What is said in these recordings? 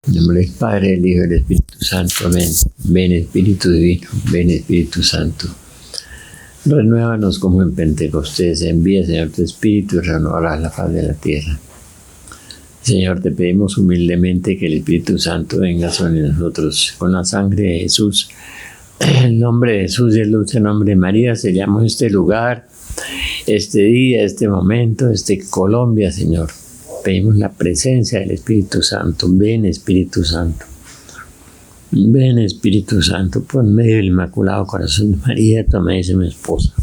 En nombre del Padre, del Hijo y del Espíritu Santo. Amén. Ven Espíritu Divino, ven Espíritu Santo. Renuévanos como en Pentecostés. Envía, Señor, tu Espíritu y renovarás la faz de la tierra. Señor, te pedimos humildemente que el Espíritu Santo venga sobre nosotros. Con la sangre de Jesús, el nombre de Jesús y el dulce nombre de María, sellamos este lugar, este día, este momento, Colombia, Señor. Pedimos la presencia del Espíritu Santo. Ven, Espíritu Santo. Ven, Espíritu Santo, por medio del Inmaculado Corazón de María, toma dice mi esposa.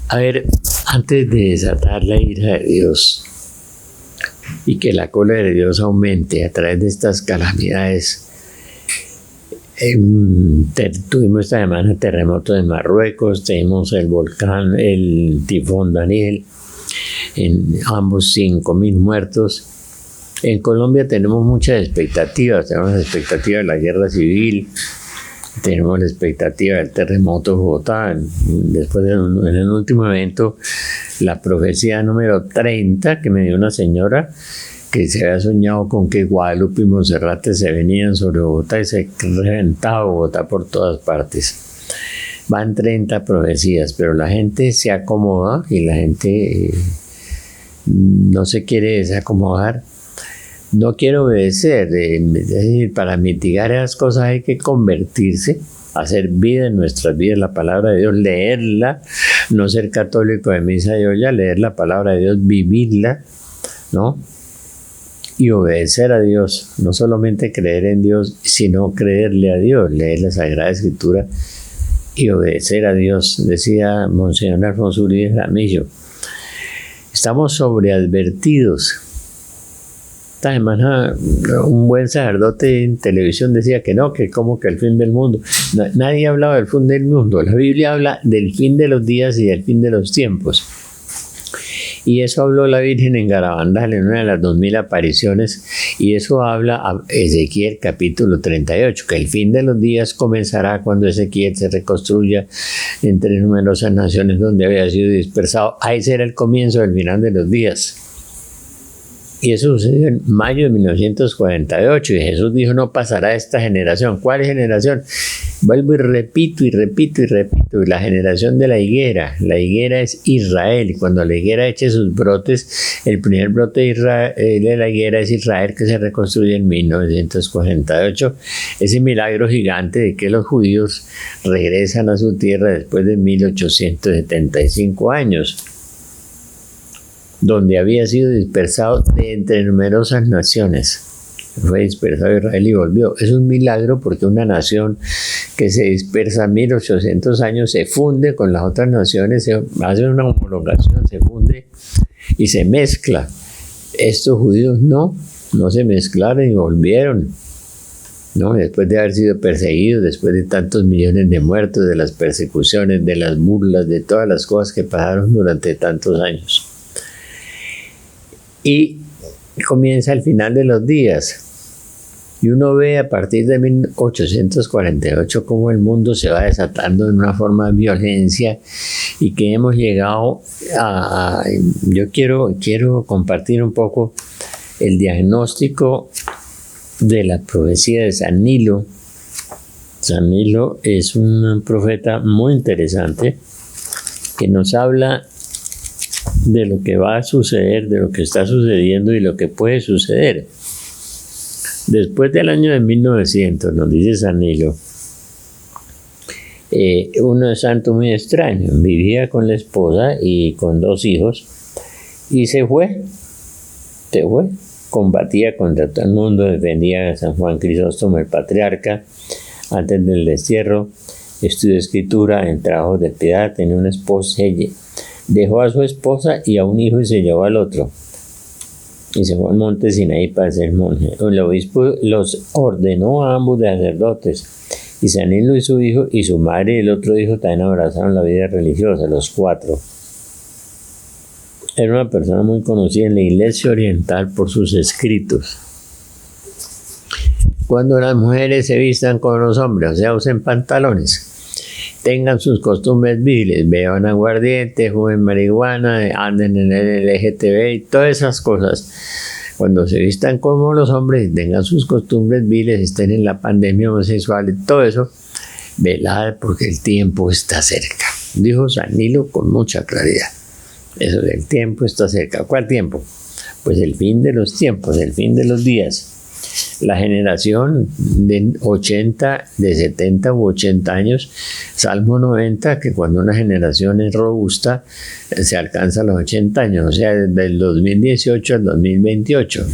A ver, antes de desatar la ira de Dios y que la cólera de Dios aumente a través de estas calamidades, tuvimos esta semana terremotos en Marruecos, tenemos el volcán, el tifón Daniel, en ambos 5.000 muertos. En Colombia tenemos muchas expectativas, tenemos la expectativa de la guerra civil, tenemos la expectativa del terremoto de Bogotá. Después en el último evento, la profecía número 30 que me dio una señora que se había soñado con que Guadalupe y Monserrate se venían sobre Bogotá y se reventaba Bogotá por todas partes. Van 30 profecías, pero la gente se acomoda y la gente no se quiere desacomodar, no quiere obedecer. Es decir, para mitigar esas cosas hay que convertirse, hacer vida en nuestras vidas, la palabra de Dios, leerla, no ser católico de misa y olla, leer la palabra de Dios, vivirla, ¿no? Y obedecer a Dios, no solamente creer en Dios, sino creerle a Dios, leer la Sagrada Escritura y obedecer a Dios. Decía Monseñor Alfonso Uribe Jaramillo, estamos sobreadvertidos. Esta semana un buen sacerdote en televisión decía que no, que como que el fin del mundo. Nadie hablaba del fin del mundo, la Biblia habla del fin de los días y del fin de los tiempos. Y eso habló la Virgen en Garabandal en una de las 2000 apariciones, y eso habla a Ezequiel capítulo 38, que el fin de los días comenzará cuando Ezequiel se reconstruya entre numerosas naciones donde había sido dispersado. Ahí será el comienzo del final de los días. Y eso sucedió en mayo de 1948, y Jesús dijo, no pasará esta generación. ¿Cuál generación? Vuelvo y repito, y la generación de la higuera es Israel, y cuando la higuera eche sus brotes, el primer brote de la higuera es Israel, que se reconstruye en 1948, ese milagro gigante de que los judíos regresan a su tierra después de 1875 años. Donde había sido dispersado de entre numerosas naciones. Fue dispersado Israel y volvió. Es un milagro porque una nación que se dispersa 1800 años se funde con las otras naciones, se hace una homologación, se funde y se mezcla. Estos judíos no se mezclaron y volvieron, ¿no? Después de haber sido perseguidos, después de tantos millones de muertos, de las persecuciones, de las burlas, de todas las cosas que pasaron durante tantos años. Y comienza el final de los días. Y uno ve a partir de 1848 cómo el mundo se va desatando en una forma de violencia y que hemos llegado a... Yo quiero compartir un poco el diagnóstico de la profecía de San Nilo. San Nilo es un profeta muy interesante que nos habla de lo que va a suceder, de lo que está sucediendo y lo que puede suceder. Después del año de 1900, nos dice San Nilo, uno santo muy extraño, vivía con la esposa y con 2 hijos, y se fue, combatía contra todo el mundo, defendía a San Juan Crisóstomo, el patriarca, antes del destierro, estudió escritura en trabajos de piedad, tenía una esposa. Dejó a su esposa y a un hijo y se llevó al otro. Y se fue al monte Sinaí para ser monje. El obispo los ordenó a ambos de sacerdotes. Y San Nilo y su hijo y su madre y el otro hijo también abrazaron la vida religiosa, los 4. Era una persona muy conocida en la Iglesia Oriental por sus escritos. Cuando las mujeres se vistan con los hombres, o sea, usen pantalones, tengan sus costumbres viles, beban aguardiente, fumen marihuana, anden en el LGTB y todas esas cosas. Cuando se vistan como los hombres y tengan sus costumbres viles, estén en la pandemia homosexual y todo eso, velad porque el tiempo está cerca. Dijo San Nilo con mucha claridad. Eso del tiempo está cerca. ¿Cuál tiempo? Pues el fin de los tiempos, el fin de los días. La generación de 70 u 80 años, Salmo 90, que cuando una generación es robusta, se alcanza los 80 años, o sea, desde el 2018 al 2028.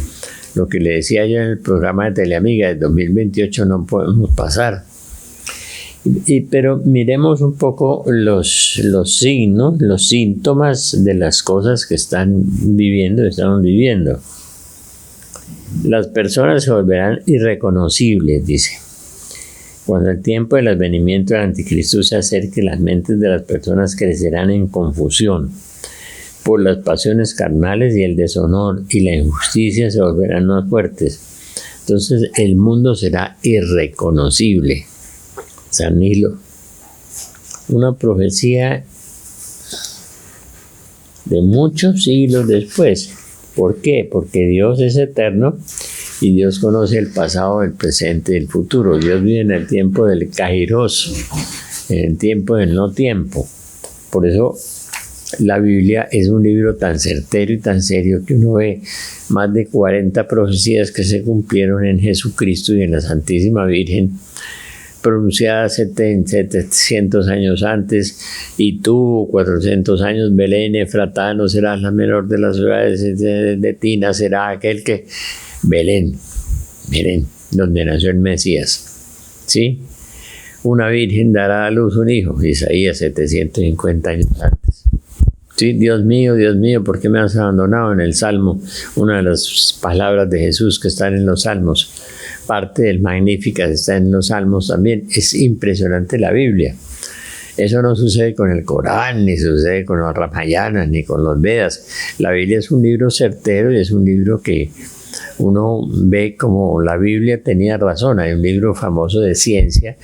Lo que le decía yo en el programa de Teleamiga, del 2028 no podemos pasar. Pero miremos un poco los signos, los síntomas de las cosas que estamos viviendo. Las personas se volverán irreconocibles, dice. Cuando el tiempo del advenimiento del anticristo se acerque, las mentes de las personas crecerán en confusión. Por las pasiones carnales y el deshonor y la injusticia se volverán más fuertes. Entonces el mundo será irreconocible. San Nilo. Una profecía de muchos siglos después. ¿Por qué? Porque Dios es eterno y Dios conoce el pasado, el presente y el futuro. Dios vive en el tiempo del Kairos, en el tiempo del no tiempo. Por eso la Biblia es un libro tan certero y tan serio que uno ve más de 40 profecías que se cumplieron en Jesucristo y en la Santísima Virgen, pronunciadas 700 años antes, y tú 400 años, Belén Efratá, no serás la menor de las ciudades de ti, nacerá aquel que... Belén, donde nació el Mesías, ¿sí? Una virgen dará a luz un hijo, Isaías 750 años antes. Sí, Dios mío, ¿por qué me has abandonado? En el Salmo, una de las palabras de Jesús que están en los Salmos. Parte del Magníficat está en los Salmos también. Es impresionante la Biblia. Eso no sucede con el Corán, ni sucede con los Ramayanas, ni con los Vedas. La Biblia es un libro certero y es un libro que uno ve como la Biblia tenía razón. Hay un libro famoso de ciencia,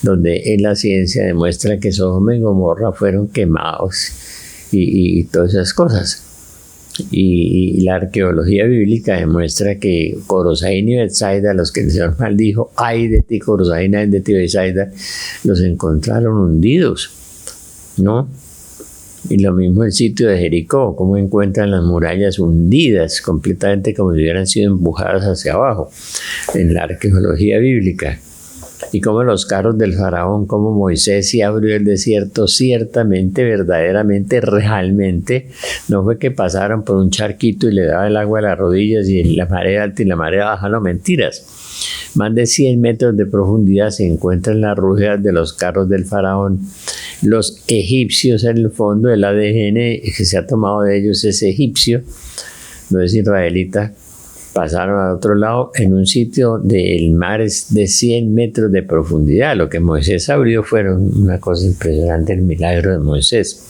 donde en la ciencia demuestra que Sodoma y Gomorra fueron quemados y todas esas cosas. Y la arqueología bíblica demuestra que Corosaín y Betsaida, los que el Señor maldijo, ay de ti Corosaín, ay de ti Betsaida, los encontraron hundidos, ¿no? Y lo mismo el sitio de Jericó, cómo encuentran las murallas hundidas completamente como si hubieran sido empujadas hacia abajo en la arqueología bíblica. Y como los carros del faraón, como Moisés sí abrió el desierto, ciertamente, verdaderamente, realmente, no fue que pasaron por un charquito y le daba el agua a las rodillas y la marea alta y la marea baja, no, mentiras. Más de 100 metros de profundidad se encuentran las ruedas de los carros del faraón. Los egipcios, en el fondo, el ADN que se ha tomado de ellos es egipcio, no es israelita. Pasaron al otro lado en un sitio del mar de 100 metros de profundidad. Lo que Moisés abrió fueron una cosa impresionante, el milagro de Moisés.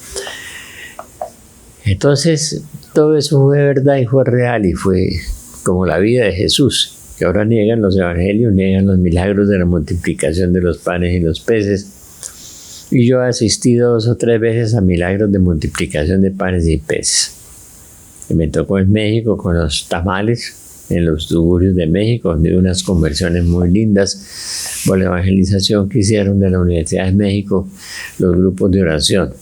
Entonces, todo eso fue verdad y fue real y fue como la vida de Jesús, que ahora niegan los evangelios, niegan los milagros de la multiplicación de los panes y los peces. Y yo he asistido 2 o 3 veces a milagros de multiplicación de panes y peces. Y me tocó en México con los tamales, en los tugurios de México, donde hubo unas conversiones muy lindas por la evangelización que hicieron de la Universidad de México los grupos de oración.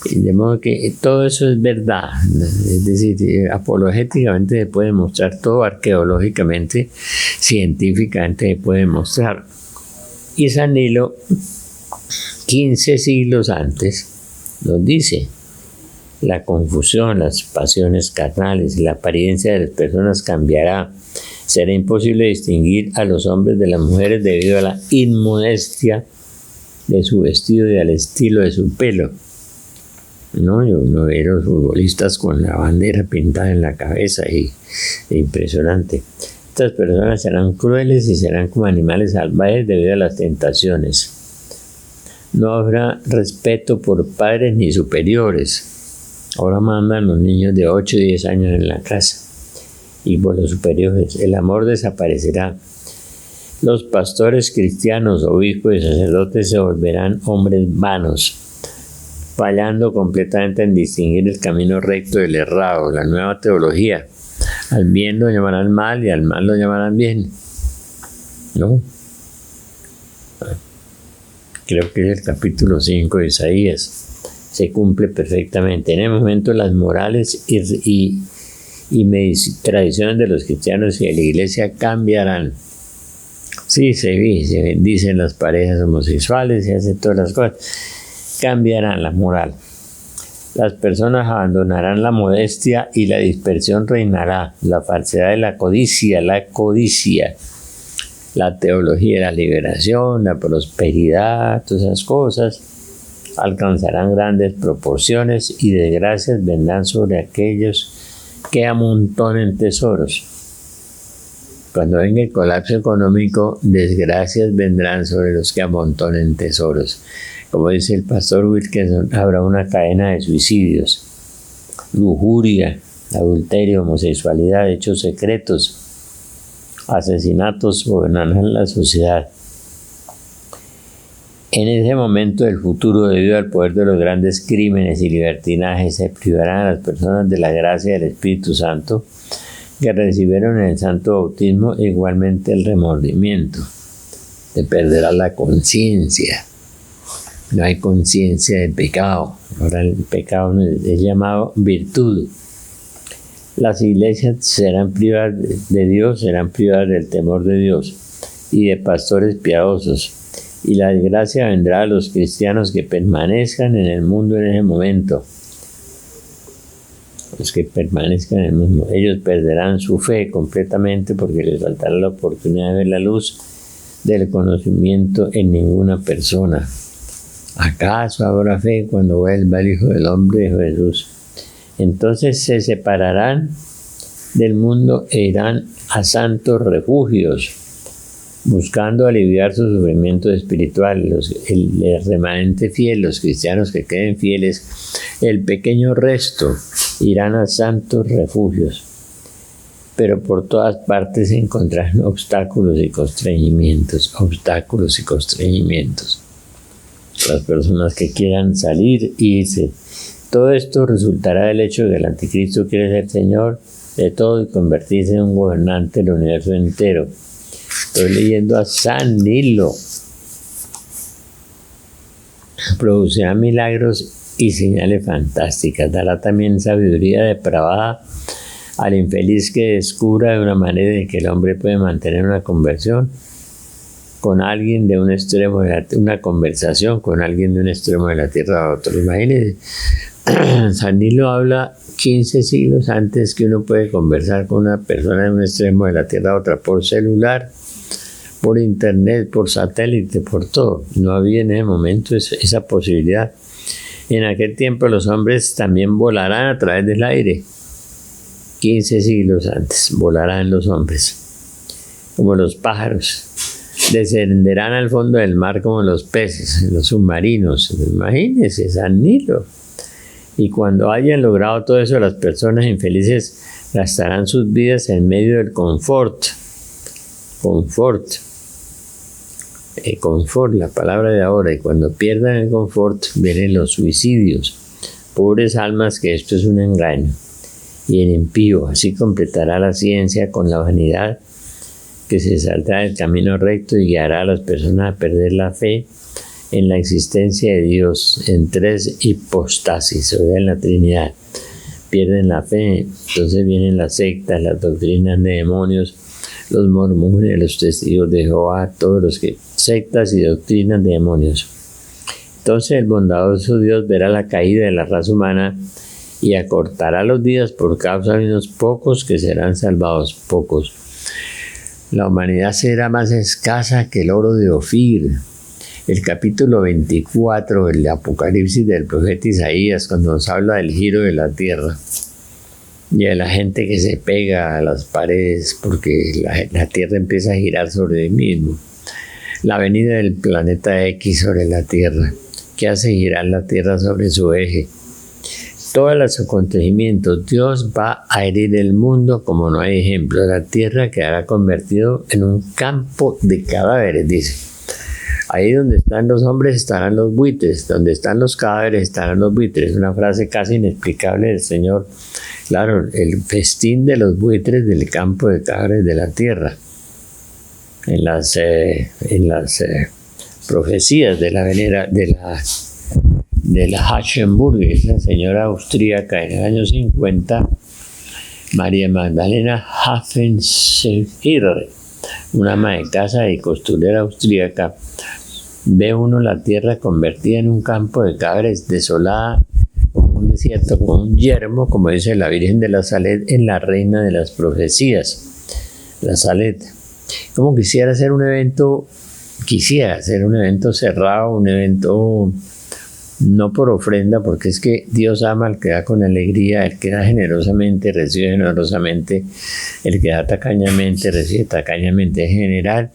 Y de modo que todo eso es verdad, es decir, apologéticamente se puede mostrar todo, arqueológicamente, científicamente se puede mostrar. Y San Nilo, 15 siglos antes, nos dice: la confusión, las pasiones carnales, la apariencia de las personas cambiará. Será imposible distinguir a los hombres de las mujeres debido a la inmodestia de su vestido y al estilo de su pelo. No, yo no veo a los futbolistas con la bandera pintada en la cabeza impresionante. Estas personas serán crueles y serán como animales salvajes debido a las tentaciones. No habrá respeto por padres ni superiores. Ahora mandan los niños de 8 y 10 años en la casa. Y por los superiores, el amor desaparecerá. Los pastores cristianos, obispos y sacerdotes se volverán hombres vanos, fallando completamente en distinguir el camino recto del errado. La nueva teología Al bien lo llamarán mal y al mal lo llamarán bien. ¿No? Creo que es el capítulo 5 de Isaías. Se cumple perfectamente. En el momento las morales y tradiciones de los cristianos y de la iglesia cambiarán. Sí, se bendicen las parejas homosexuales, se hacen todas las cosas. Cambiarán la moral. Las personas abandonarán la modestia y la dispersión reinará. La falsedad y la codicia, la teología de la liberación, la prosperidad, todas esas cosas alcanzarán grandes proporciones y desgracias vendrán sobre aquellos que amontonen tesoros. Cuando venga el colapso económico, desgracias vendrán sobre los que amontonen tesoros. Como dice el pastor Wilkerson, habrá una cadena de suicidios, lujuria, adulterio, homosexualidad, hechos secretos, asesinatos gobernarán la sociedad. En ese momento del futuro, debido al poder de los grandes crímenes y libertinajes, se privarán a las personas de la gracia del Espíritu Santo que recibieron en el santo bautismo, igualmente el remordimiento. Se perderá la conciencia. No hay conciencia del pecado. Ahora el pecado es llamado virtud. Las iglesias serán privadas de Dios, serán privadas del temor de Dios y de pastores piadosos. Y la desgracia vendrá a los cristianos que permanezcan en el mundo en ese momento. Los que permanezcan en el mundo. Ellos perderán su fe completamente porque les faltará la oportunidad de ver la luz del conocimiento en ninguna persona. ¿Acaso habrá fe cuando vuelva el Hijo del Hombre, dijo Jesús? Entonces se separarán del mundo e irán a santos refugios, buscando aliviar su sufrimiento espiritual. El remanente fiel, los cristianos que queden fieles, el pequeño resto, irán a santos refugios. Pero por todas partes se encontrarán obstáculos y constreñimientos. Las personas que quieran salir e irse. Todo esto resultará del hecho de que el anticristo quiere ser Señor de todo y convertirse en un gobernante del universo entero. Estoy leyendo a San Nilo. Producirá milagros y señales fantásticas. Dará también sabiduría depravada al infeliz que descubra de una manera en que el hombre puede mantener una conversión con alguien de un extremo una conversación con alguien de un extremo de la tierra a otro. Imagínense, San Nilo habla 15 siglos antes que uno puede conversar con una persona de un extremo de la tierra a otra, por celular, por internet, por satélite, por todo. No había en ese momento esa posibilidad. En aquel tiempo los hombres también volarán a través del aire. 15 siglos antes volarán los hombres, como los pájaros. Descenderán al fondo del mar como los peces, los submarinos. Imagínense, San Nilo. Y cuando hayan logrado todo eso, las personas infelices gastarán sus vidas en medio del confort, la palabra de ahora. Y cuando pierdan el confort, vienen los suicidios. Pobres almas, que esto es un engaño. Y el impío, así completará la ciencia con la vanidad, que se saldrá del camino recto y guiará a las personas a perder la fe en la existencia de Dios en tres hipostasis, o sea, en la Trinidad. Pierden la fe, entonces vienen las sectas, las doctrinas de demonios, los mormones, los testigos de Jehová, todos los que sectas y doctrinas de demonios. Entonces el bondadoso Dios verá la caída de la raza humana y acortará los días por causa de unos pocos que serán salvados, pocos. La humanidad será más escasa que el oro de Ofir. El capítulo 24 del Apocalipsis del profeta Isaías, cuando nos habla del giro de la tierra y de la gente que se pega a las paredes porque la tierra empieza a girar sobre sí mismo. La venida del planeta X sobre la tierra, que hace girar la tierra sobre su eje. Todos los acontecimientos, Dios va a herir el mundo como no hay ejemplo. La tierra quedará convertido en un campo de cadáveres, dice. Ahí donde están los hombres estarán los buitres, donde están los cadáveres estarán los buitres. Una frase casi inexplicable del Señor Claro, el festín de los buitres del campo de cabres de la tierra. En las profecías de la Hachenburg, la señora austríaca en el año 50, María Magdalena Hafenseher, una ama de casa y costurera austríaca, ve uno la tierra convertida en un campo de cabres, desolada, como un desierto, como un yermo, como dice la Virgen de la Salet en la Reina de las Profecías, la Salet. Como quisiera hacer un evento cerrado, un evento no por ofrenda, porque es que Dios ama al que da con alegría, el que da generosamente recibe generosamente, el que da tacañamente recibe tacañamente. En general,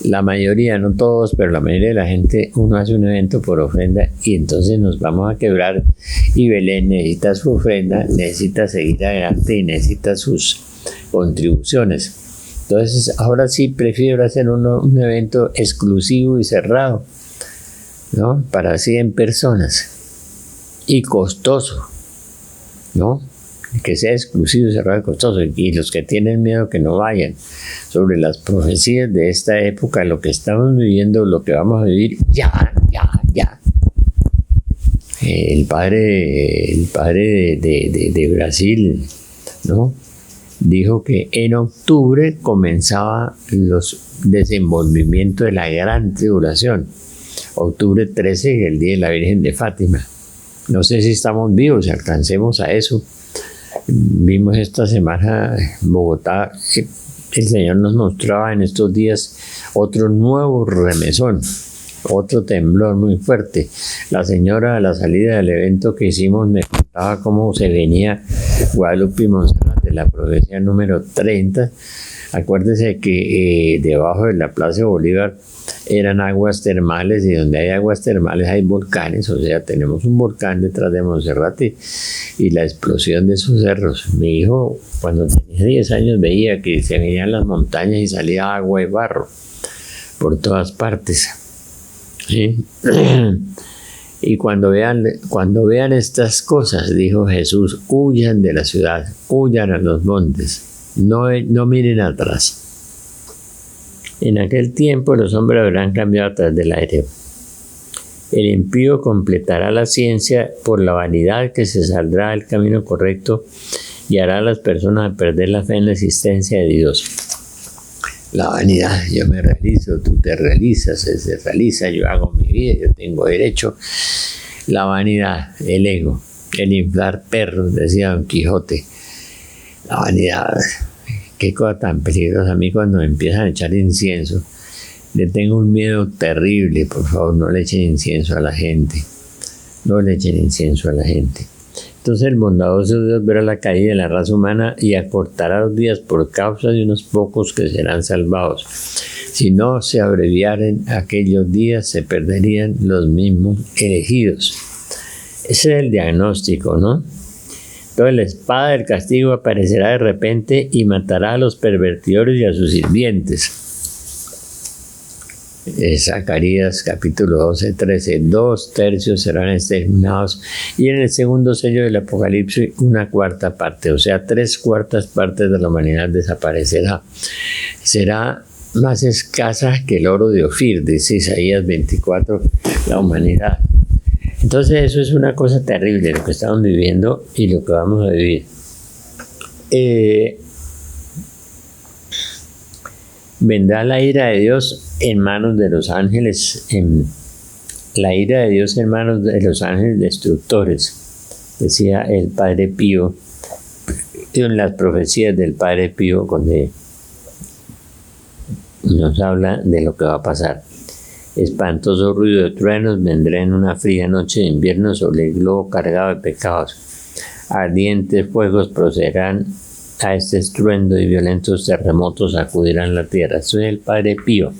la mayoría, no todos, pero la mayoría de la gente, uno hace un evento por ofrenda y entonces nos vamos a quebrar, y Belén necesita su ofrenda, necesita seguir adelante y necesita sus contribuciones. Entonces, ahora sí prefiero hacer un evento exclusivo y cerrado, ¿no? Para 100 personas y costoso, ¿no? Que sea exclusivo, cerrado y costoso, y los que tienen miedo que no vayan. Sobre las profecías de esta época, lo que estamos viviendo, lo que vamos a vivir ya. El padre de Brasil, ¿no?, dijo que en octubre comenzaba los desenvolvimientos de la gran tribulación. Octubre 13, el día de la Virgen de Fátima. No sé si estamos vivos, si alcancemos a eso. Vimos esta semana en Bogotá, el Señor nos mostraba en estos días otro nuevo remesón, otro temblor muy fuerte. La señora a la salida del evento que hicimos me contaba cómo se venía Guadalupe y Montserrat de la profecía número 30. Acuérdese que debajo de la Plaza Bolívar eran aguas termales, y donde hay aguas termales hay volcanes, o sea, tenemos un volcán detrás de Monserrate y la explosión de esos cerros. Mi hijo, cuando tenía 10 años, veía que se venían las montañas y salía agua y barro por todas partes, ¿sí? Y cuando vean estas cosas, dijo Jesús, huyan de la ciudad, huyan a los montes, no miren atrás. En aquel tiempo los hombres habrán cambiado atrás del aire. El impío completará la ciencia por la vanidad, que se saldrá del camino correcto y hará a las personas perder la fe en la existencia de Dios. La vanidad, yo me realizo, tú te realizas, él se realiza, yo hago mi vida, yo tengo derecho. La vanidad, el ego, el inflar perros, decía Don Quijote. La vanidad, qué cosa tan peligrosa. A mí cuando me empiezan a echar incienso, le tengo un miedo terrible. Por favor, no le echen incienso a la gente. No le echen incienso a la gente. Entonces el bondadoso Dios verá la caída de la raza humana y acortará los días por causa de unos pocos que serán salvados. Si no se abreviaren aquellos días, se perderían los mismos elegidos. Ese es el diagnóstico, ¿no? Entonces la espada del castigo aparecerá de repente y matará a los pervertidores y a sus sirvientes. Zacarías capítulo 12, 13, 2/3 serán exterminados, y en el segundo sello del Apocalipsis 1/4 parte, o sea, 3/4 partes de la humanidad desaparecerá. Será más escasa que el oro de Ofir, dice Isaías 24, la humanidad. Entonces eso es una cosa terrible, lo que estamos viviendo y lo que vamos a vivir. Vendrá la ira de Dios en manos de los ángeles, la ira de Dios en manos de los ángeles destructores, decía el Padre Pío, en las profecías del Padre Pío, donde nos habla de lo que va a pasar. Espantoso ruido de truenos vendrá en una fría noche de invierno sobre el globo cargado de pecados. Ardientes fuegos procederán a este estruendo y violentos terremotos sacudirán la tierra. Esto es el Padre Pío.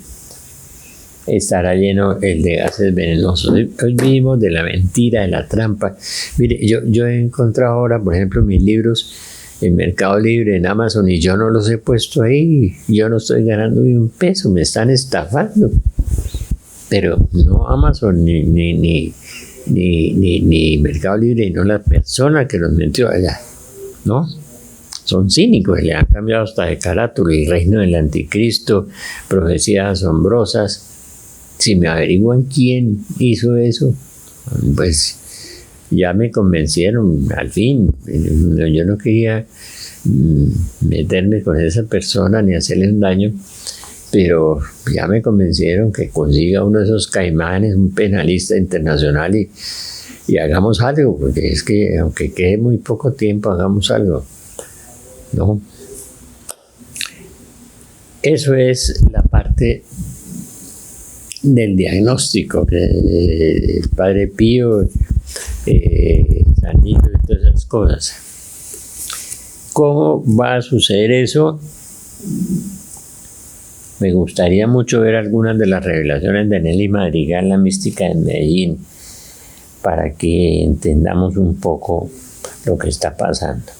Estará lleno el de gases venenosos. Hoy vivimos de la mentira, de la trampa. Mire, yo he encontrado ahora, por ejemplo, mis libros en Mercado Libre, en Amazon, y yo no los he puesto ahí. Yo no estoy ganando ni un peso, me están estafando. Pero no Amazon ni Mercado Libre, y no la persona que los metió allá. ¿no? Son cínicos, le han cambiado hasta de carátula, el reino del anticristo, profecías asombrosas. Si me averiguan quién hizo eso, pues ya me convencieron, al fin. Yo no quería meterme con esa persona ni hacerle un daño, pero ya me convencieron que consiga uno de esos caimanes, un penalista internacional, y hagamos algo, porque es que aunque quede muy poco tiempo, hagamos algo, ¿no? Eso es la parte del diagnóstico que el Padre Pío, San Niño y todas esas cosas. ¿Cómo va a suceder eso? Me gustaría mucho ver algunas de las revelaciones de Nelly Madrigal, la mística de Medellín, para que entendamos un poco lo que está pasando.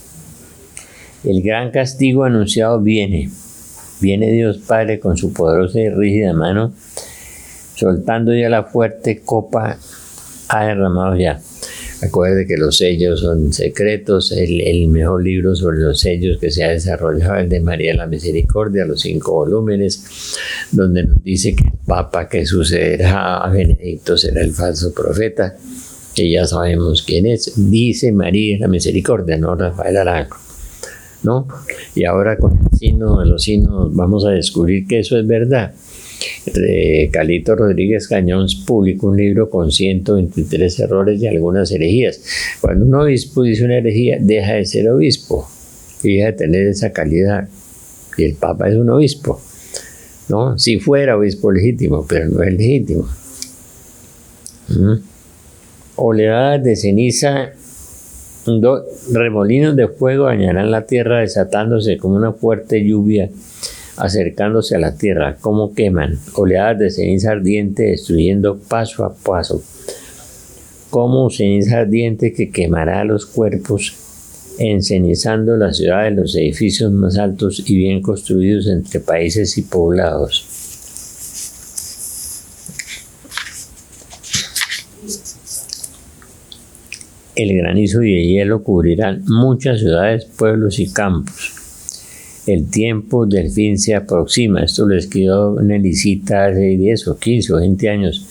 El gran castigo anunciado viene. Viene Dios Padre con su poderosa y rígida mano, soltando ya la fuerte copa, ha derramado ya. Acuerde que los sellos son secretos. El mejor libro sobre los sellos que se ha desarrollado es el de María de la Misericordia, los 5 volúmenes, donde nos dice que el Papa que sucederá a Benedicto será el falso profeta, que ya sabemos quién es. Dice María de la Misericordia, no Rafael Arango, ¿no? Y ahora con el signo de los signos vamos a descubrir que eso es verdad. Calito Rodríguez Cañón publicó un libro con 123 errores y algunas herejías. Cuando un obispo dice una herejía, deja de ser obispo y deja de tener esa calidad. Y el Papa es un obispo, ¿no? Si fuera obispo legítimo, pero no es legítimo. Oleadas de ceniza, remolinos de fuego dañarán la tierra, desatándose como una fuerte lluvia, acercándose a la tierra, como queman, oleadas de ceniza ardiente, destruyendo paso a paso, como ceniza ardiente que quemará los cuerpos, encenizando las ciudades, los edificios más altos y bien construidos entre países y poblados. El granizo y el hielo cubrirán muchas ciudades, pueblos y campos. El tiempo del fin se aproxima. Esto lo escribió Nelicita hace 10 o 15 o 20 años.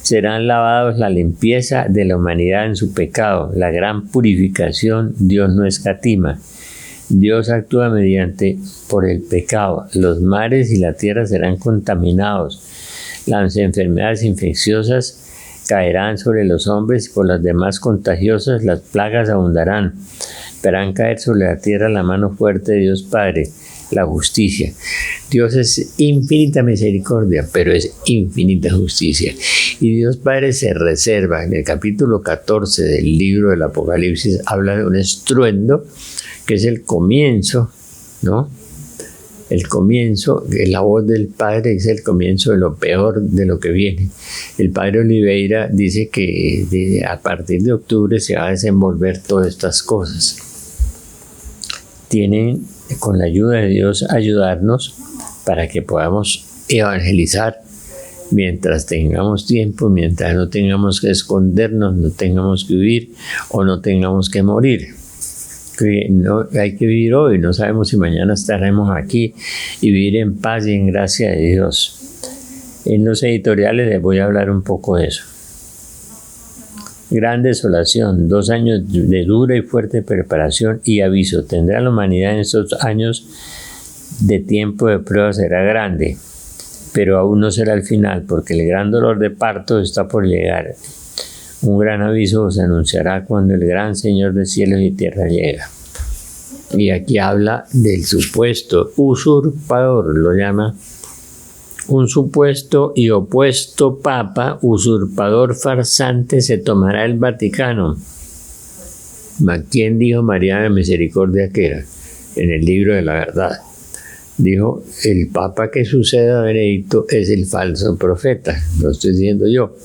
Serán lavados la limpieza de la humanidad en su pecado. La gran purificación Dios no escatima. Dios actúa mediante por el pecado. Los mares y la tierra serán contaminados. Las enfermedades infecciosas caerán sobre los hombres y por las demás contagiosas las plagas abundarán. Verán caer sobre la tierra la mano fuerte de Dios Padre, la justicia. Dios es infinita misericordia, pero es infinita justicia. Y Dios Padre se reserva, en el capítulo 14 del libro del Apocalipsis, habla de un estruendo, que es el comienzo, ¿no? El comienzo, la voz del Padre es el comienzo de lo peor de lo que viene. El Padre Oliveira dice que a partir de octubre se va a desenvolver todas estas cosas. Tienen, con la ayuda de Dios, ayudarnos para que podamos evangelizar mientras tengamos tiempo, mientras no tengamos que escondernos, no tengamos que huir o no tengamos que morir. Que no, hay que vivir hoy, no sabemos si mañana estaremos aquí, y vivir en paz y en gracia de Dios. En los editoriales les voy a hablar un poco de eso. Gran desolación, 2 años de dura y fuerte preparación y aviso. Tendrá la humanidad en estos años de tiempo de prueba, será grande, pero aún no será el final, porque el gran dolor de parto está por llegar. Un gran aviso se anunciará cuando el gran Señor de cielos y tierra llega. Y aquí habla del supuesto usurpador, lo llama un supuesto y opuesto papa, usurpador farsante, se tomará el Vaticano. ¿Quién dijo María de la Misericordia que era? En el libro de la verdad. Dijo, el papa que sucede a Benedicto es el falso profeta, lo estoy diciendo yo.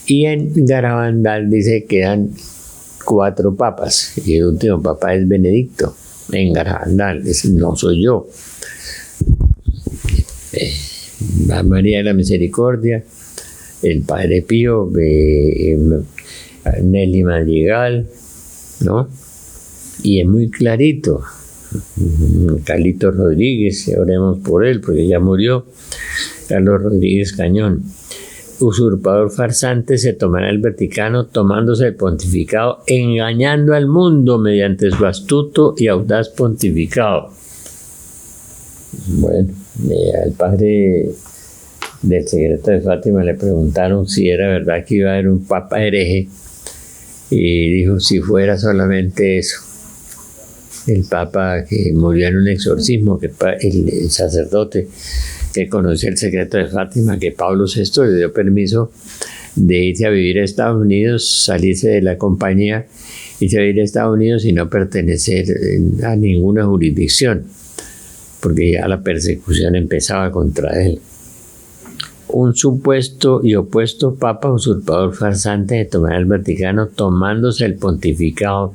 Y en Garabandal dice que quedan 4 papas, y el último papa es Benedicto, en Garabandal, no soy yo. María de la Misericordia, el Padre Pío, Nelly Madrigal, ¿no? y es muy clarito. Carlitos Rodríguez, oremos por él porque ya murió, Carlos Rodríguez Cañón. Usurpador farsante se tomará el Vaticano tomándose el pontificado, engañando al mundo mediante su astuto y audaz pontificado. Bueno, al padre del secreto de Fátima le preguntaron si era verdad que iba a haber un papa hereje y dijo si fuera solamente eso. El papa que murió en un exorcismo, que el sacerdote que conoció el secreto de Fátima, que Pablo VI le dio permiso de irse a vivir a Estados Unidos, salirse de la compañía, irse a vivir a Estados Unidos y no pertenecer a ninguna jurisdicción, porque ya la persecución empezaba contra él. Un supuesto y opuesto papa usurpador farsante de tomar el Vaticano tomándose el pontificado,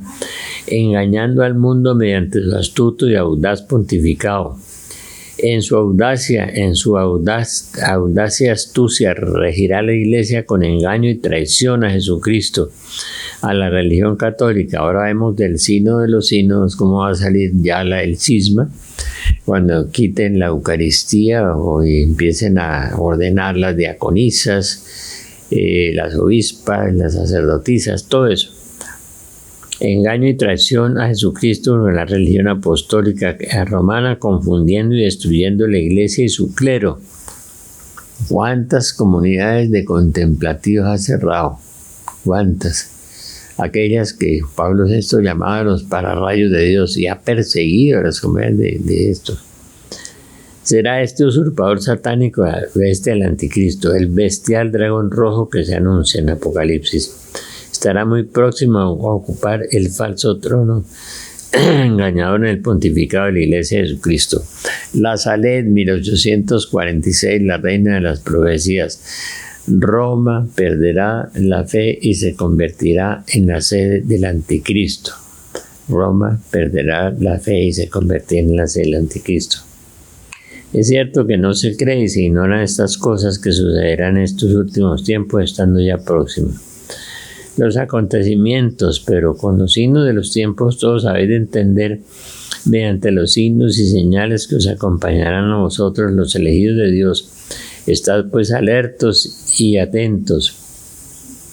engañando al mundo mediante su astuto y audaz pontificado. En su astucia regirá la Iglesia con engaño y traición a Jesucristo, a la religión católica. Ahora vemos del sínodo de los sínodos cómo va a salir ya el cisma, cuando quiten la Eucaristía o empiecen a ordenar las diaconisas, las obispas, las sacerdotisas, todo eso. Engaño y traición a Jesucristo en la religión apostólica romana, confundiendo y destruyendo la Iglesia y su clero. ¿Cuántas comunidades de contemplativos ha cerrado? ¿Cuántas? Aquellas que Pablo VI llamaba los pararrayos de Dios y ha perseguido a las comunidades de estos. Será este usurpador satánico el anticristo, el bestial dragón rojo que se anuncia en Apocalipsis. Estará muy próximo a ocupar el falso trono engañador en el pontificado de la Iglesia de Jesucristo. La Saled, 1846, la reina de las profecías. Roma perderá la fe y se convertirá en la sede del anticristo. Roma perderá la fe y se convertirá en la sede del anticristo. Es cierto que no se cree y se ignoran estas cosas que sucederán en estos últimos tiempos, estando ya próximos los acontecimientos, pero con los signos de los tiempos todos habéis de entender mediante los signos y señales que os acompañarán a vosotros los elegidos de Dios. Estad pues alertos y atentos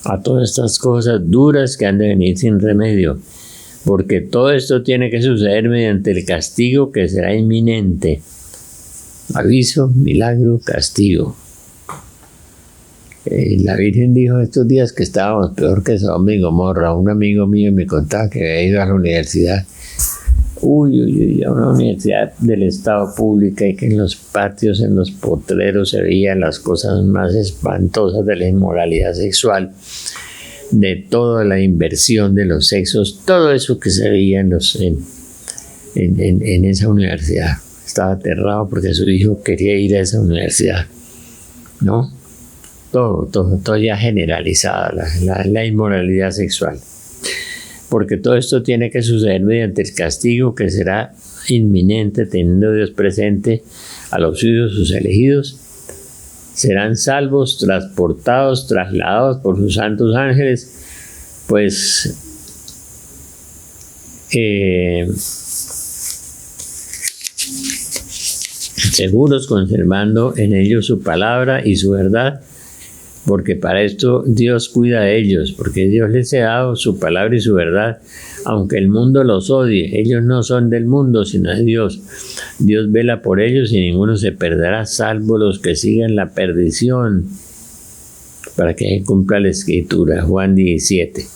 a todas estas cosas duras que han de venir sin remedio, porque todo esto tiene que suceder mediante el castigo que será inminente. Aviso, milagro, castigo. La Virgen dijo estos días que estábamos peor que Sodoma y Gomorra. Un amigo mío me contaba que había ido a la universidad. A una universidad del Estado pública, y que en los patios, en los potreros se veían las cosas más espantosas de la inmoralidad sexual, de toda la inversión de los sexos, todo eso que se veía en esa universidad. Estaba aterrado porque su hijo quería ir a esa universidad, ¿no? Todo ya generalizada, la inmoralidad sexual. Porque todo esto tiene que suceder mediante el castigo que será inminente, teniendo Dios presente a los suyos, sus elegidos. Serán salvos, transportados, trasladados por sus santos ángeles, pues seguros, conservando en ellos su palabra y su verdad, porque para esto Dios cuida de ellos, porque Dios les ha dado su palabra y su verdad, aunque el mundo los odie. Ellos no son del mundo, sino de Dios. Dios vela por ellos y ninguno se perderá, salvo los que sigan la perdición, para que cumpla la Escritura. Juan 17.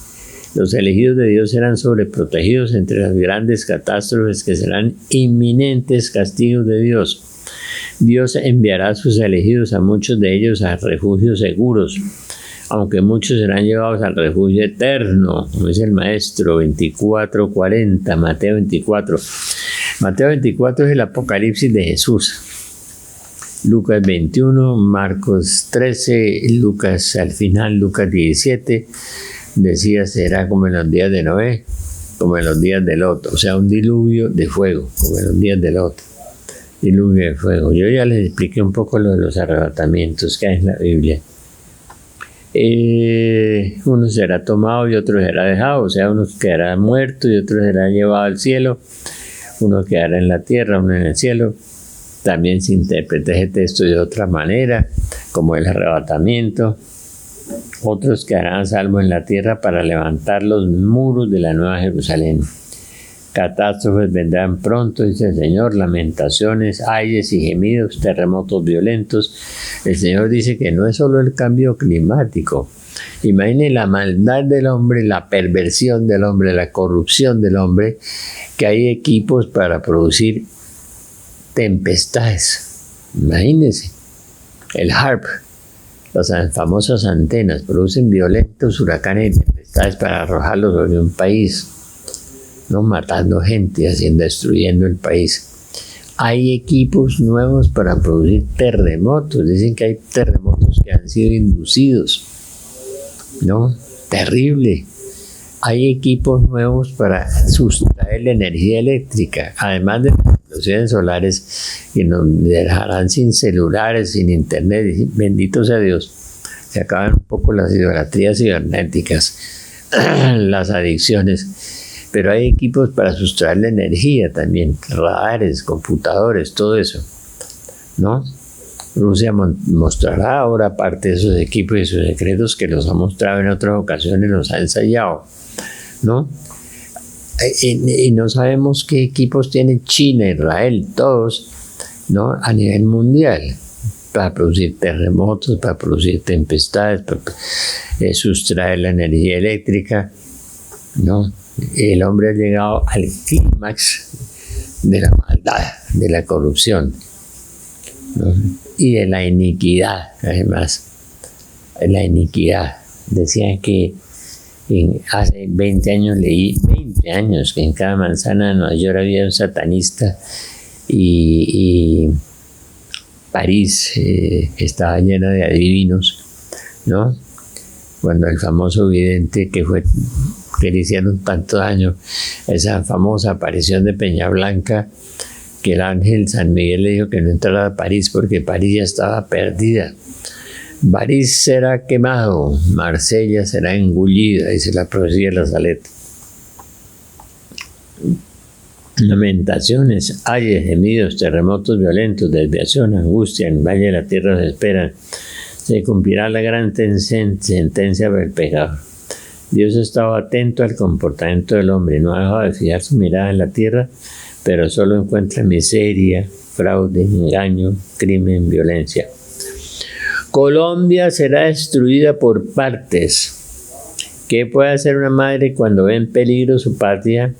Los elegidos de Dios serán sobreprotegidos entre las grandes catástrofes que serán inminentes castigos de Dios. Dios enviará a sus elegidos, a muchos de ellos, a refugios seguros, aunque muchos serán llevados al refugio eterno, como dice el Maestro, 24:40, Mateo 24. Mateo 24 es el Apocalipsis de Jesús. Lucas 21, Marcos 13, Lucas al final, Lucas 17, decía será como en los días de Noé, como en los días de Lot, o sea, un diluvio de fuego, como en los días de Lot. Diluvio de fuego. Yo ya les expliqué un poco lo de los arrebatamientos que hay en la Biblia. Uno será tomado y otro será dejado, o sea, uno quedará muerto y otro será llevado al cielo, uno quedará en la tierra, uno en el cielo. También se interpreta ese texto de otra manera, como el arrebatamiento. Otros quedarán salvos en la tierra para levantar los muros de la Nueva Jerusalén. Catástrofes vendrán pronto, dice el Señor, lamentaciones, ayes y gemidos, terremotos violentos. El Señor dice que no es solo el cambio climático. Imagine la maldad del hombre, la perversión del hombre, la corrupción del hombre, que hay equipos para producir tempestades. Imagínense, el HAARP, las famosas antenas, producen violentos huracanes y tempestades para arrojarlos sobre un país, no matando gente, destruyendo el país. Hay equipos nuevos para producir terremotos. Dicen que hay terremotos que han sido inducidos, ¿no? Terrible. Hay equipos nuevos para sustraer la energía eléctrica, además de las explosiones solares que nos dejarán sin celulares, sin internet. Bendito sea Dios. Se acaban un poco las idolatrías cibernéticas, las adicciones. Pero hay equipos para sustraer la energía también, radares, computadores, todo eso, ¿no? Rusia mostrará ahora parte de esos equipos y sus secretos que los ha mostrado en otras ocasiones, los ha ensayado, ¿no? Y no sabemos qué equipos tiene China, Israel, todos, ¿no? A nivel mundial, para producir terremotos, para producir tempestades, para sustraer la energía eléctrica, ¿no? El hombre ha llegado al clímax de la maldad, de la corrupción, ¿no? Y de la iniquidad, además. La iniquidad. Decían que hace 20 años leí, 20 años, que en cada manzana de Nueva York había un satanista y París estaba llena de adivinos, ¿no? Cuando el famoso vidente que le hicieron tanto daño, esa famosa aparición de Peñablanca, que el ángel San Miguel le dijo que no entrara a París porque París ya estaba perdida. París será quemado, Marsella será engullida, dice la profecía de la Saleta. Lamentaciones, ayes, gemidos, terremotos violentos, desviación, angustia, en el valle de la tierra se esperan. Se cumplirá la gran sentencia por el pecador. Dios estaba atento al comportamiento del hombre, no ha dejado de fijar su mirada en la tierra, pero solo encuentra miseria, fraude, engaño, crimen, violencia. Colombia será destruida por partes. ¿Qué puede hacer una madre cuando ve en peligro su patria,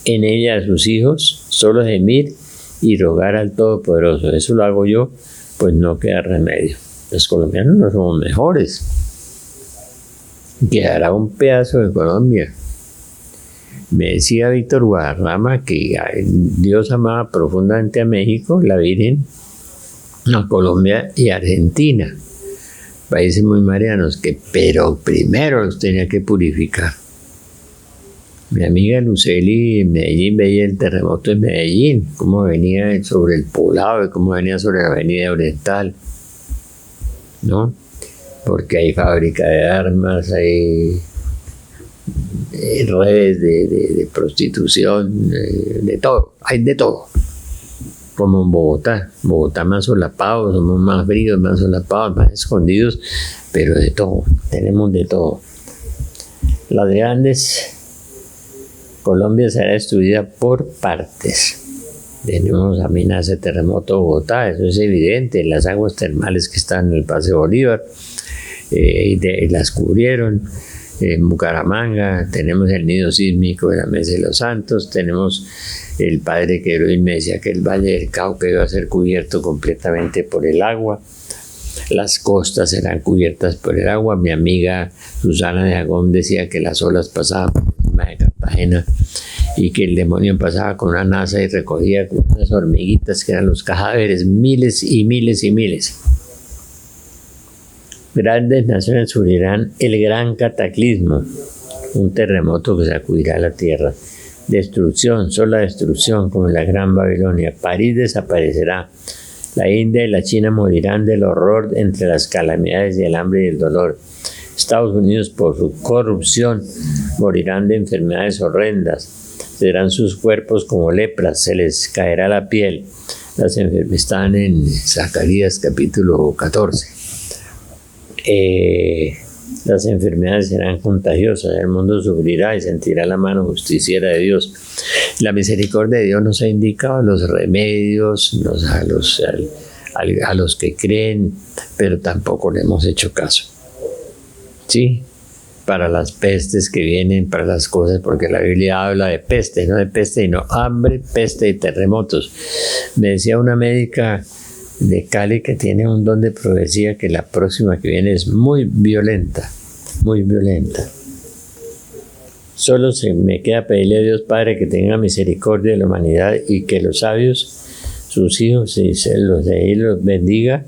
en ella a sus hijos? Solo gemir y rogar al Todopoderoso. Eso lo hago yo, pues no queda remedio. Los colombianos no somos mejores. Quedará un pedazo de Colombia. Me decía Víctor Guadarrama que Dios amaba profundamente a México, la Virgen, a Colombia y a Argentina, países muy marianos, pero primero los tenía que purificar. Mi amiga Luceli en Medellín veía el terremoto de Medellín, cómo venía sobre el poblado, cómo venía sobre la avenida Oriental, ¿no? Porque hay fábrica de armas, hay redes de prostitución, de todo, hay de todo. Como en Bogotá más solapado, somos más fríos, más solapados, más escondidos, pero de todo, tenemos de todo. Las grandes, Colombia será destruida por partes. Tenemos amenaza de terremoto Bogotá, eso es evidente, las aguas termales que están en el Paseo Bolívar, las cubrieron. En Bucaramanga tenemos el nido sísmico de la Mesa de los Santos, tenemos el padre Queroín me decía que el Valle del Cauca iba a ser cubierto completamente por el agua, las costas serán cubiertas por el agua. Mi amiga Susana de Agón decía que las olas pasaban por encima de Cartagena y que el demonio pasaba con una nasa y recogía con unas hormiguitas que eran los cadáveres, miles y miles y miles. Grandes naciones sufrirán el gran cataclismo, un terremoto que sacudirá la tierra. Destrucción, sola destrucción, como en la Gran Babilonia. París desaparecerá. La India y la China morirán del horror entre las calamidades y el hambre y el dolor. Estados Unidos por su corrupción morirán de enfermedades horrendas, serán sus cuerpos como lepras, se les caerá la piel. Las enfermedades están en Zacarías capítulo 14. Las enfermedades serán contagiosas, el mundo sufrirá y sentirá la mano justiciera de Dios. La misericordia de Dios nos ha indicado los remedios a los que creen, pero tampoco le hemos hecho caso. ¿Sí? Para las pestes que vienen, para las cosas, porque la Biblia habla de peste, no de peste, sino hambre, peste y terremotos. Me decía una médica de Cali que tiene un don de profecía que la próxima que viene es muy violenta, muy violenta. Solo se me queda pedirle a Dios Padre que tenga misericordia de la humanidad y que los sabios, sus hijos, los bendiga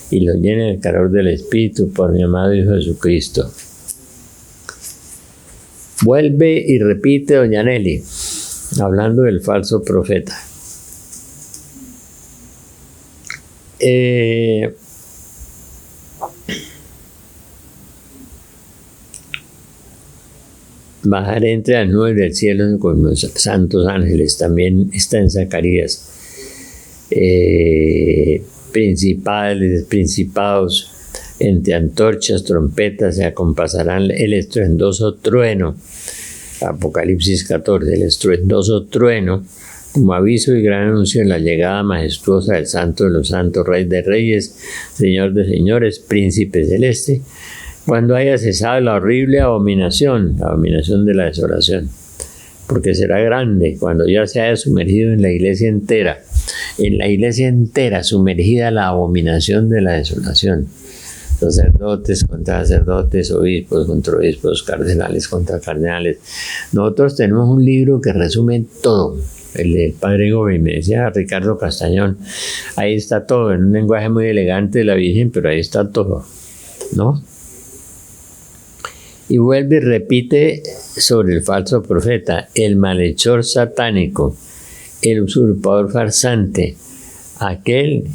y los llene del calor del Espíritu por mi amado Hijo Jesucristo. Vuelve y repite doña Nelly, hablando del falso profeta. Bajaré entre las nubes del cielo con los santos ángeles, también está en Zacarías. Principales, principados, entre antorchas, trompetas, se acompasarán el estruendoso trueno. Apocalipsis 14, el estruendoso trueno, como aviso y gran anuncio en la llegada majestuosa del Santo de los Santos, Rey de Reyes, Señor de Señores, Príncipe Celeste, cuando haya cesado la horrible abominación de la desolación, porque será grande cuando ya se haya sumergido en la iglesia entera sumergida la abominación de la desolación. Sacerdotes contra sacerdotes, obispos contra obispos, cardenales contra cardenales. Nosotros tenemos un libro que resume todo, el del padre Gobi, me decía Ricardo Castañón, ahí está todo, en un lenguaje muy elegante de la Virgen, pero ahí está todo, ¿no? Y vuelve y repite sobre el falso profeta, el malhechor satánico, el usurpador farsante, aquel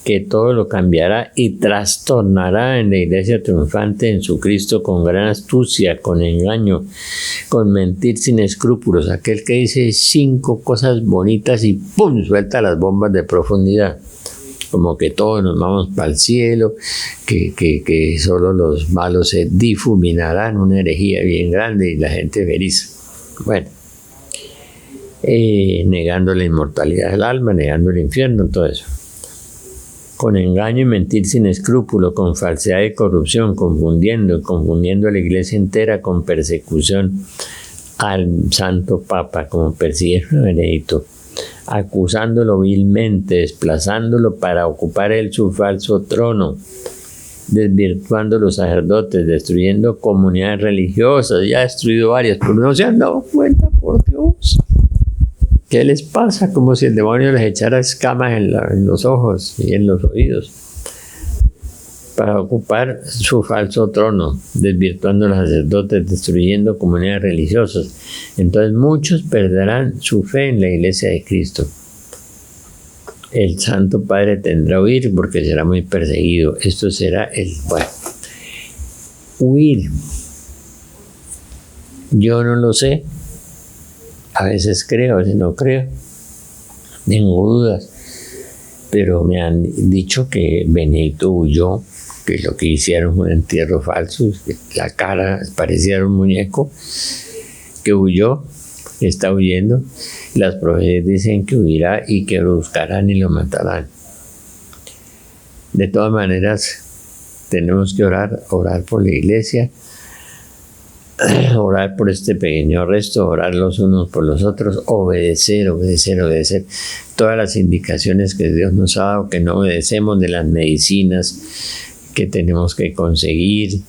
que todo lo cambiará y trastornará en la iglesia triunfante en su Cristo con gran astucia, con engaño, con mentir sin escrúpulos, aquel que dice 5 cosas bonitas y ¡pum!, suelta las bombas de profundidad, como que todos nos vamos para el cielo, que solo los malos se difuminarán, una herejía bien grande y la gente feliz. Bueno, negando la inmortalidad del alma, negando el infierno, todo eso. Con engaño y mentir sin escrúpulo, con falsedad y corrupción, confundiendo a la iglesia entera, con persecución al Santo Papa, como persiguieron a Benedicto, acusándolo vilmente, desplazándolo para ocupar él su falso trono, desvirtuando los sacerdotes, destruyendo comunidades religiosas. Ya ha destruido varias, pero no se han dado cuenta, por Dios. ¿Qué les pasa? Como si el demonio les echara escamas en los ojos y en los oídos para ocupar su falso trono, desvirtuando a los sacerdotes, destruyendo comunidades religiosas. Entonces muchos perderán su fe en la iglesia de Cristo. El Santo Padre tendrá huir porque será muy perseguido. Esto será huir. Yo no lo sé. A veces creo, a veces no creo. Tengo dudas. Pero me han dicho que Benedicto huyó, que lo que hicieron fue un entierro falso, que la cara parecía un muñeco, que huyó, que está huyendo. Las profecías dicen que huirá y que lo buscarán y lo matarán. De todas maneras, tenemos que orar por la iglesia, orar por este pequeño resto, orar los unos por los otros, obedecer todas las indicaciones que Dios nos ha dado, que no obedecemos, de las medicinas que tenemos que conseguir,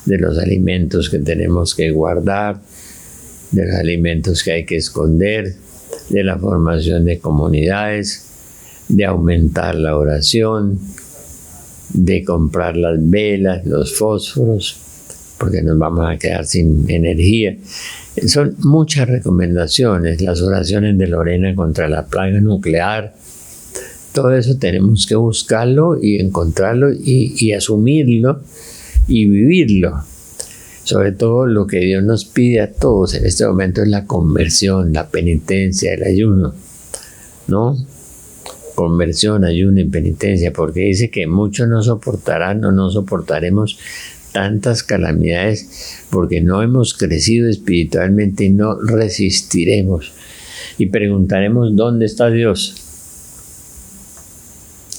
de los alimentos que tenemos que guardar, de los alimentos que hay que esconder, de la formación de comunidades, de aumentar la oración, de comprar las velas, los fósforos, porque nos vamos a quedar sin energía. Son muchas recomendaciones, las oraciones de Lorena contra la plaga nuclear. Todo eso tenemos que buscarlo y encontrarlo y asumirlo y vivirlo. Sobre todo lo que Dios nos pide a todos en este momento es la conversión, la penitencia, el ayuno, ¿no? Conversión, ayuno y penitencia, porque dice que muchos no soportarán o no soportaremos tantas calamidades porque no hemos crecido espiritualmente y no resistiremos. Y preguntaremos, ¿dónde está Dios?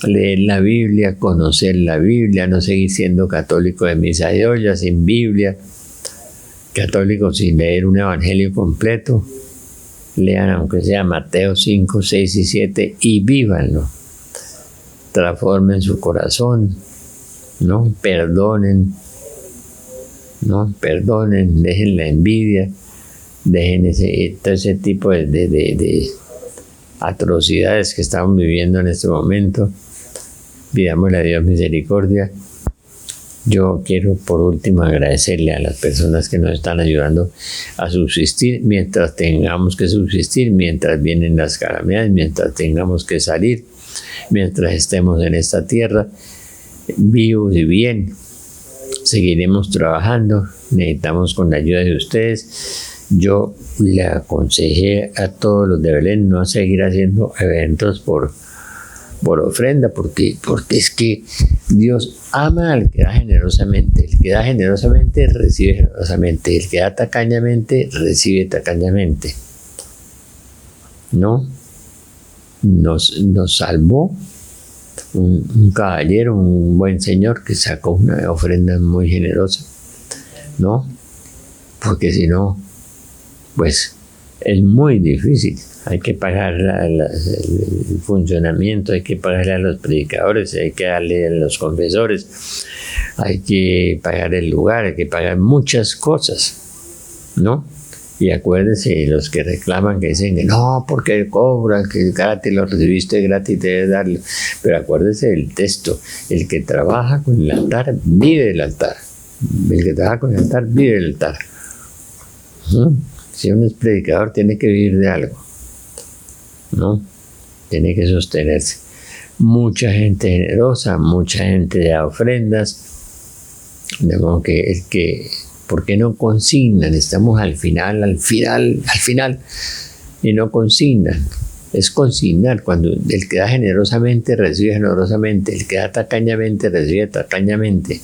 Leer la Biblia, conocer la Biblia, no seguir siendo católico de misa y olla, sin Biblia, católico sin leer un evangelio completo. Lean aunque sea Mateo 5, 6 y 7 y vívanlo. Transformen su corazón, ¿no? Perdonen, ¿no? Perdonen, dejen la envidia, dejen ese tipo de atrocidades que estamos viviendo en este momento. Pidámosle a Dios misericordia. Yo quiero por último agradecerle a las personas que nos están ayudando a subsistir mientras tengamos que subsistir, mientras vienen las calamidades, mientras tengamos que salir, mientras estemos en esta tierra vivos y bien. Seguiremos trabajando, necesitamos con la ayuda de ustedes. Yo le aconsejé a todos los de Belén no seguir haciendo eventos por ofrenda, porque es que Dios ama al que da generosamente. El que da generosamente recibe generosamente. El que da tacañamente recibe tacañamente. ¿No? Nos salvó un caballero, un buen señor que sacó una ofrenda muy generosa. ¿No? Porque si no, pues es muy difícil. Hay que pagar el funcionamiento, hay que pagarle a los predicadores, hay que darle a los confesores, hay que pagar el lugar, hay que pagar muchas cosas, ¿no? Y acuérdense, los que reclaman, que dicen que no, porque cobran, que gratis lo recibiste, gratis debes darlo. Pero acuérdense del texto, el que trabaja con el altar, vive del altar. El que trabaja con el altar, vive del altar. Si uno es predicador, tiene que vivir de algo, ¿no? Tiene que sostenerse. Mucha gente generosa, mucha gente da ofrendas. De modo que ¿por qué no consignan? Estamos al final, y no consignan. Es consignar. Cuando el que da generosamente recibe generosamente, el que da tacañamente recibe tacañamente.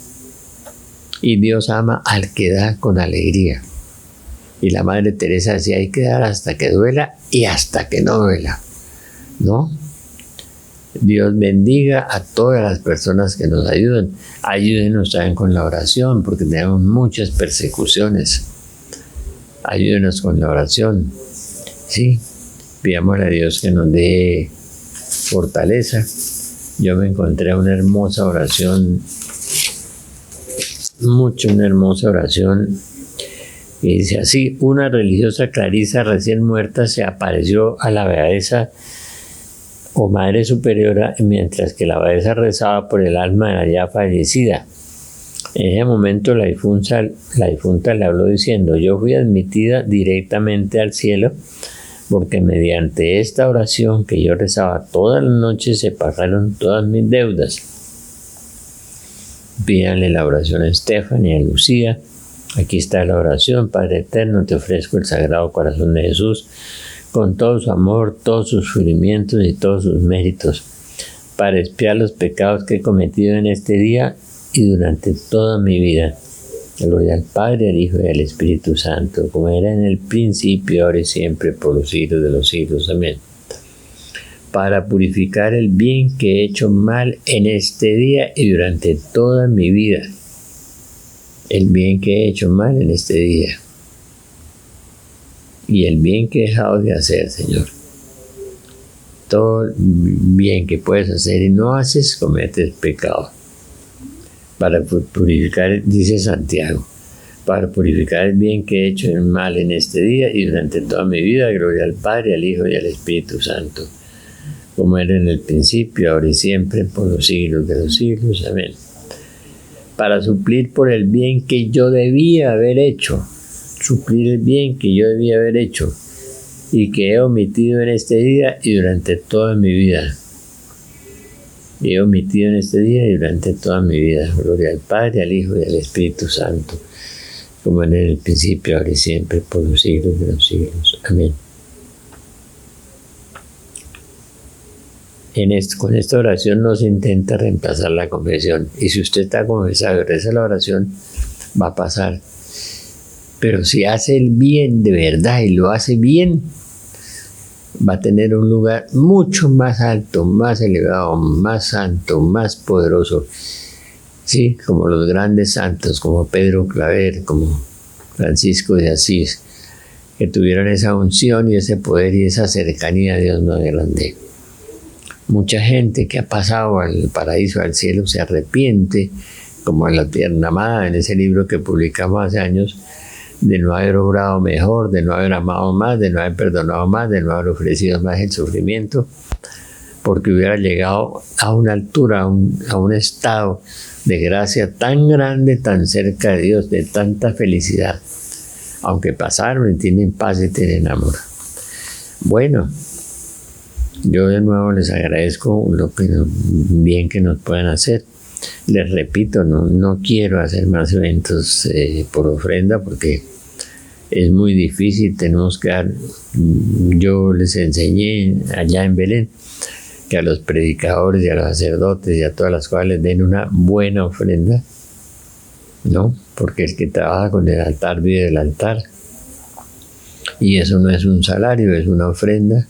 Y Dios ama al que da con alegría. Y la Madre Teresa decía, hay que dar hasta que duela y hasta que no duela, ¿no? Dios bendiga a todas las personas que nos ayudan. Ayúdenos también con la oración, porque tenemos muchas persecuciones. Ayúdenos con la oración, ¿sí? Pidámosle a Dios que nos dé fortaleza. Yo me encontré una hermosa oración, una hermosa oración. Y dice así: una religiosa clarisa recién muerta se apareció a la abadesa o madre superiora mientras que la abadesa rezaba por el alma de la ya fallecida. En ese momento la difunta le habló diciendo: yo fui admitida directamente al cielo porque mediante esta oración que yo rezaba todas las noches se pagaron todas mis deudas. Pídanle la oración a Estefanía y a Lucía. Aquí está la oración. Padre eterno, te ofrezco el Sagrado Corazón de Jesús con todo su amor, todos sus sufrimientos y todos sus méritos, para expiar los pecados que he cometido en este día y durante toda mi vida. Gloria al Padre, al Hijo y al Espíritu Santo, como era en el principio, ahora y siempre, por los siglos de los siglos. Amén. Para purificar el bien que he hecho mal en este día y durante toda mi vida. El bien que he hecho mal en este día. Y el bien que he dejado de hacer, Señor. Todo bien que puedes hacer y no haces, cometes pecado. Para purificar, dice Santiago, para purificar el bien que he hecho el mal en este día y durante toda mi vida, gloria al Padre, al Hijo y al Espíritu Santo, como era en el principio, ahora y siempre, por los siglos de los siglos. Amén. Para suplir por el bien que yo debía haber hecho, suplir el bien que yo debía haber hecho y que he omitido en este día y durante toda mi vida. He omitido en este día y durante toda mi vida. Gloria al Padre, al Hijo y al Espíritu Santo. como en el principio, ahora y siempre, por los siglos de los siglos. Amén. Con esta oración no se intenta reemplazar la confesión. Y si usted está confesado y reza la oración, va a pasar. Pero si hace el bien de verdad y lo hace bien, va a tener un lugar mucho más alto, más elevado, más santo, más poderoso. Sí, como los grandes santos, como Pedro Claver, como Francisco de Asís, que tuvieron esa unción y ese poder y esa cercanía a Dios más grande. Mucha gente que ha pasado al paraíso, al cielo, se arrepiente, como en La Tierna Amada, en ese libro que publicamos hace años, de no haber obrado mejor, de no haber amado más, de no haber perdonado más, de no haber ofrecido más el sufrimiento, porque hubiera llegado a una altura, a un estado de gracia tan grande, tan cerca de Dios, de tanta felicidad, aunque pasaron y tienen paz y tienen amor. Bueno, yo de nuevo les agradezco lo bien que nos puedan hacer. Les repito, no quiero hacer más eventos por ofrenda porque es muy difícil, tenemos que dar. Yo les enseñé allá en Belén que a los predicadores y a los sacerdotes y a todas las cuales den una buena ofrenda, ¿no? Porque el que trabaja con el altar vive del altar. Y eso no es un salario, es una ofrenda.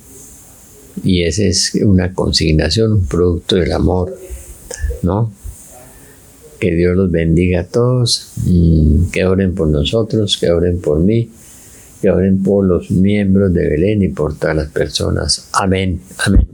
Y esa es una consignación, un producto del amor, ¿no? Que Dios los bendiga a todos, que oren por nosotros, que oren por mí, que oren por los miembros de Belén y por todas las personas. Amén, amén.